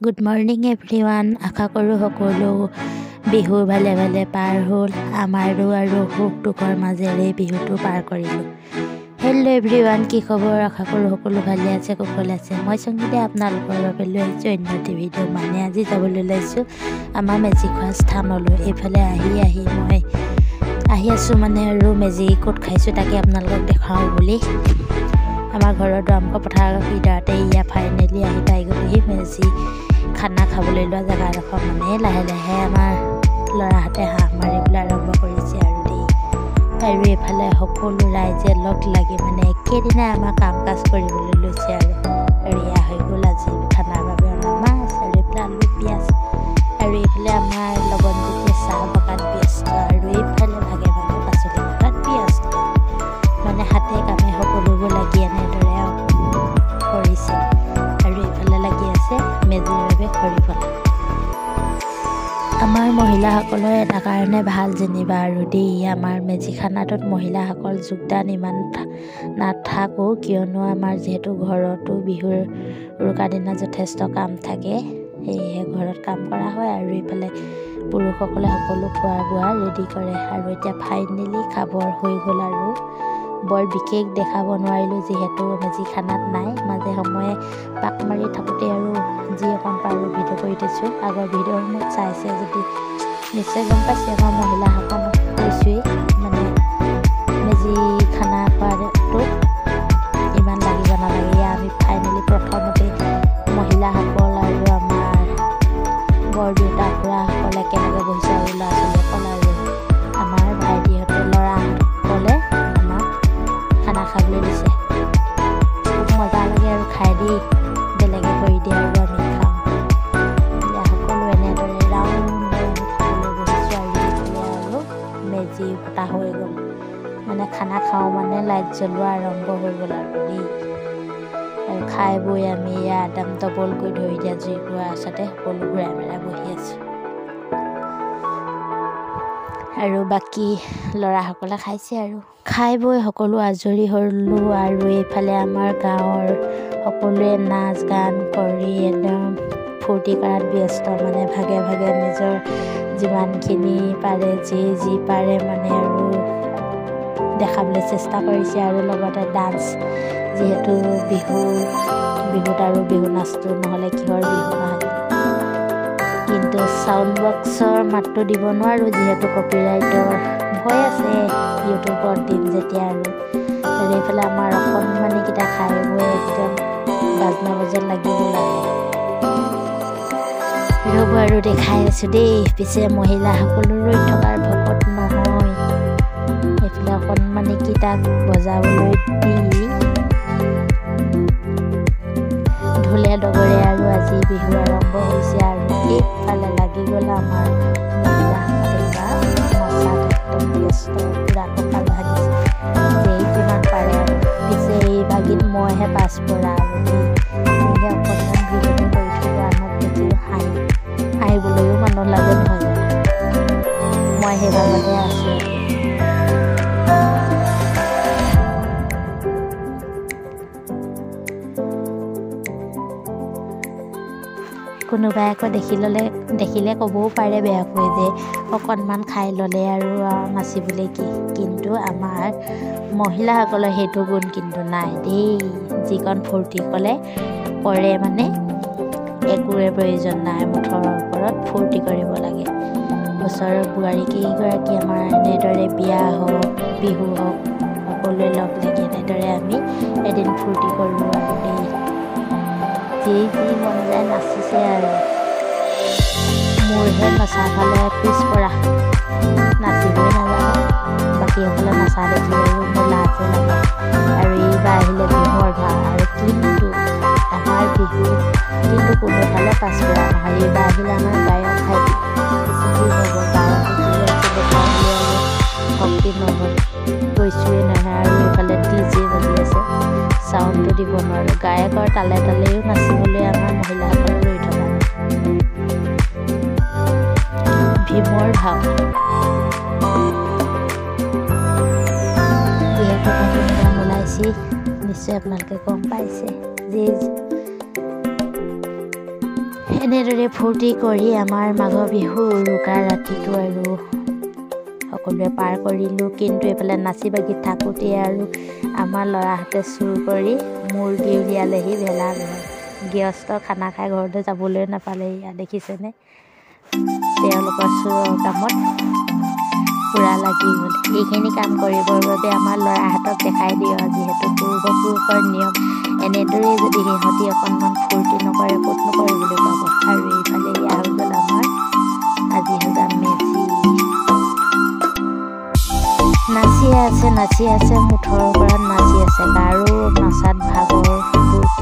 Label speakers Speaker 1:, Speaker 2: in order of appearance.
Speaker 1: Good morning everyone. আশা কৰোঁ সকলো বিহু ভালে ভালে পাৰ হ'ল। আমাৰো আৰু সুখ দুখৰ মাজেৰে বিহুটো পাৰ কৰিলোঁ। হেল্ল' এভৰিৱান, কি খবৰ? আশা কৰোঁ সকলো ভালে আছে, কুশলে আছে। মই সংগীতে আপোনালোকৰ বাবে লৈ আহিছোঁ অন্য এটা ভিডিঅ'। মানে আজি যাবলৈ ওলাইছোঁ আমাৰ মেজি খোৱা স্থানলৈ। এইফালে মই আহি আছোঁ মানে আৰু মেজি ক'ত খাইছোঁ তাকে আপোনালোকক দেখাওঁ বুলি। আমাৰ ঘৰৰ দুৱাৰমুখ পথাৰ কিনাৰতে ইয়া ফাইনেলি আহি পাই গ'লোহি মেজি খানা খাবলৈ লোৱা জেগাডোখৰ। মানে লাহে লাহে আমাৰ ল'ৰাহঁতে হাঁহ মাৰিবলৈ আৰম্ভ কৰিছে আৰু এইফালে সকলো ৰাইজে লগ লাগি মানে একেদিনাই আমাৰ কাম কাজ কৰিবলৈ লৈছে আৰু এয়া হৈ গ'ল আজি খানাৰ বাবে অনা মাছ আৰু এইফালে আলু পিঁয়াজ আৰু এইফালে আমাৰ লগত যেতিয়া চাহ পকাত ব্যস্ত আৰু এইফালে ভাগে ভাগে পাচলি পকাত ব্যস্ত। মানে হাতে কামে সকলোবোৰ লাগি এনেদৰে কৰিছে আৰু এইফালে লাগি আছে মেজিৰ বাবে খৰি ফলা। আমাৰ মহিলাসকলৰ এটা কাৰণে ভাল যেনিবা আৰু আমাৰ মেজি খানাটোত মহিলাসকল যোগদান ইমান নাথাকোঁ, কিয়নো আমাৰ যিহেতু ঘৰতো বিহুৰ উৰুকাৰ দিনা যথেষ্ট কাম থাকে, সেয়েহে ঘৰত কাম কৰা হয় আৰু এইফালে পুৰুষসকলে সকলো খোৱা বোৱা ৰেডি কৰে। আৰু এতিয়া ফাইনেলি খাবৰ হৈ গ'ল আৰু বৰ বিশেষ দেখাব নোৱাৰিলোঁ যিহেতু মেজি খানাত নাই। মাজে সময়ে পাক মাৰি থাকোঁতে আৰু যি অকণ পাৰোঁ ভিডিঅ' কৰি দিছোঁ। আগৰ ভিডিঅ'সমূহ চাইছে যদি নিশ্চয় গম পাইছে। আমাৰ মহিলাসকলক কৈছোঁৱেই মানে মেজি খানা খোৱাটো ইমান লাগিব নালাগে। আমি ফাইনেলি প্ৰথমতে মহিলাসকল আৰু আমাৰ বৰ দেউতা খুৰাসকল একেলগে বহিছোঁ আৰু ল'ৰা ছোৱালীসকল আৰু আমাৰ ভাইটিহঁতৰ ল'ৰাসকলে আমাক খানা খাবলৈ দিছে। খুব মজা লাগে আৰু খাই দি বেলেগে কৰি দিয়ে আৰু আমি খাওঁ। এতিয়া সকলো এনেদৰে ৰাউণ্ড আমি খাবলৈ বহিছোঁ আৰু মেজি পতা হৈ গ'ল। মানে খানা খাওঁ মানে লাইট জ্বলোৱা আৰম্ভ হৈ গ'ল আৰু খাই বৈ আমি একদম ডবলকৈ ধৰি দিয়া জুইকুৰা আছতে সকলো ঘূৰাই মেৰাই বহি আছোঁ আৰু বাকী ল'ৰাসকলে খাইছে আৰু খাই বৈ সকলো আজৰি হ'লোঁ। আৰু এইফালে আমাৰ গাঁৱৰ সকলোৱে নাচ গান কৰি একদম ফূৰ্তি কৰাত ব্যস্ত। মানে ভাগে ভাগে নিজৰ যিমানখিনি পাৰে যি পাৰে মানে আৰু দেখাবলৈ চেষ্টা কৰিছে আৰু লগতে ডান্স, যিহেতু বিহুত আৰু বিহু নাচটো নহ'লে কিহৰ বিহু নহয়। কিন্তু চাউণ্ড বক্সৰ মাতটো দিব নোৱাৰোঁ যিহেতু কপিৰাইটৰ ভয় আছে ইউটিউবত দিম যেতিয়া। আৰু এইফালে আমাৰ অকণমানিকেইটা খাই বৈ একদম বাজনা বজাত লাগিব লাগে। ৰ'ব আৰু দেখাই আছোঁ দেই। পিছে মহিলাসকলো ৰৈ থকাৰ ভকত নহয়। এইফালে অকণমানিকেইটাক বজাবলৈ দি ঢোলে ডগৰে আৰু আজি বিহু আৰম্ভ হৈছে। আৰু এইফালে লাগি গ'ল আমাৰ মহিলাসকলে নচাত একদম ব্যস্ত, পুৰা কঁকাল ভাঙিছে যে যিমান পাৰে আৰু। পিছে এই ভাগিত মইহে পাছ পৰা আৰু সেয়েহে অকণমান ভিডিঅ'টো কৰি থৈ আনক দেখি হাঁহিবলৈও মানুহ লাগে নহয় জানো। মই সেই ভাগতে আছোঁ। কোনোবাই আকৌ দেখিলে ক'বও পাৰে বেয়াকৈ যে অকণমান খাই ল'লে আৰু নাচিবলৈ কি। কিন্তু আমাৰ মহিলাসকলৰ সেইটো গুণ কিন্তু নাই দেই। যিকণ ফূৰ্তি কৰে মানে একোৰে প্ৰয়োজন নাই, মুঠৰ ওপৰত ফূৰ্তি কৰিব লাগে। ওচৰৰ বোৱাৰী কেইগৰাকী আমাৰ এনেদৰে বিয়া হওক বিহু হওক সকলোৱে লগ লাগি এনেদৰে আমি এদিন ফূৰ্তি কৰোঁ আৰু যি মন যায় নাচিছে আৰু মোৰহে নচা ফালে পিছপৰা, নাচিবই নাজানো। বাকীসকলে নচা দেখি আৰু মোৰ লাজে লাগে। আৰু এইবাৰ আহিলে বিহুৰ ভাৰ আৰু কিন্তু আমাৰ বিহু কিন্তু কোনোফালে পাছপৰা নহয়। এইবাৰ আহিলে আমাৰ গায়ক ভাইটি হ'ব শক্তি নহ'ল কৈছোঁৱেই নহয়। আৰু এইফালে DJ বাজি আছে, চাউণ্ডটো দিব নোৱাৰোঁ। গায়কৰ তালে তালেও নাচিবলৈ আমাৰ মহিলাসকলে ৰৈ থকা নাই। ভীমৰ ভাৱ যিহেতু নতুন গান ওলাইছে নিশ্চয় আপোনালোকে গম পাইছে। এনেদৰে ফূৰ্তি কৰি আমাৰ মাঘ বিহু উৰুকা ৰাতিটো আৰু সকলোৱে পাৰ কৰিলোঁ। কিন্তু এইফালে নাচি বাগি থাকোঁতে আৰু আমাৰ ল'ৰাহঁতে চুৰ কৰি মুৰ্গী উলিয়ালেহি ভেলাঘৰ। গৃহস্থ খানা খাই ঘৰলৈ যাবলৈ নাপালে। ইয়াত দেখিছেনে তেওঁলোকৰ চোৰৰ কামত পূৰা লাগি গ'ল। এইখিনি কাম কৰিবৰ বাবে আমাৰ ল'ৰাহঁতক দেখাই দিওঁ, যিহেতু পূৰ্বপুৰুষৰ নিয়ম। এনেদৰেই যদি সিহঁতি অকণমান ফূৰ্তি নকৰে ক'তনো কৰিবলৈ পাব। আৰু এইফালে এয়া হৈ গ'ল আমাৰ আজি সজা মেজি। নাচি আছে মুঠৰ ওপৰত নাচি আছে। কাৰো নাচাত ভাগৰ দুখ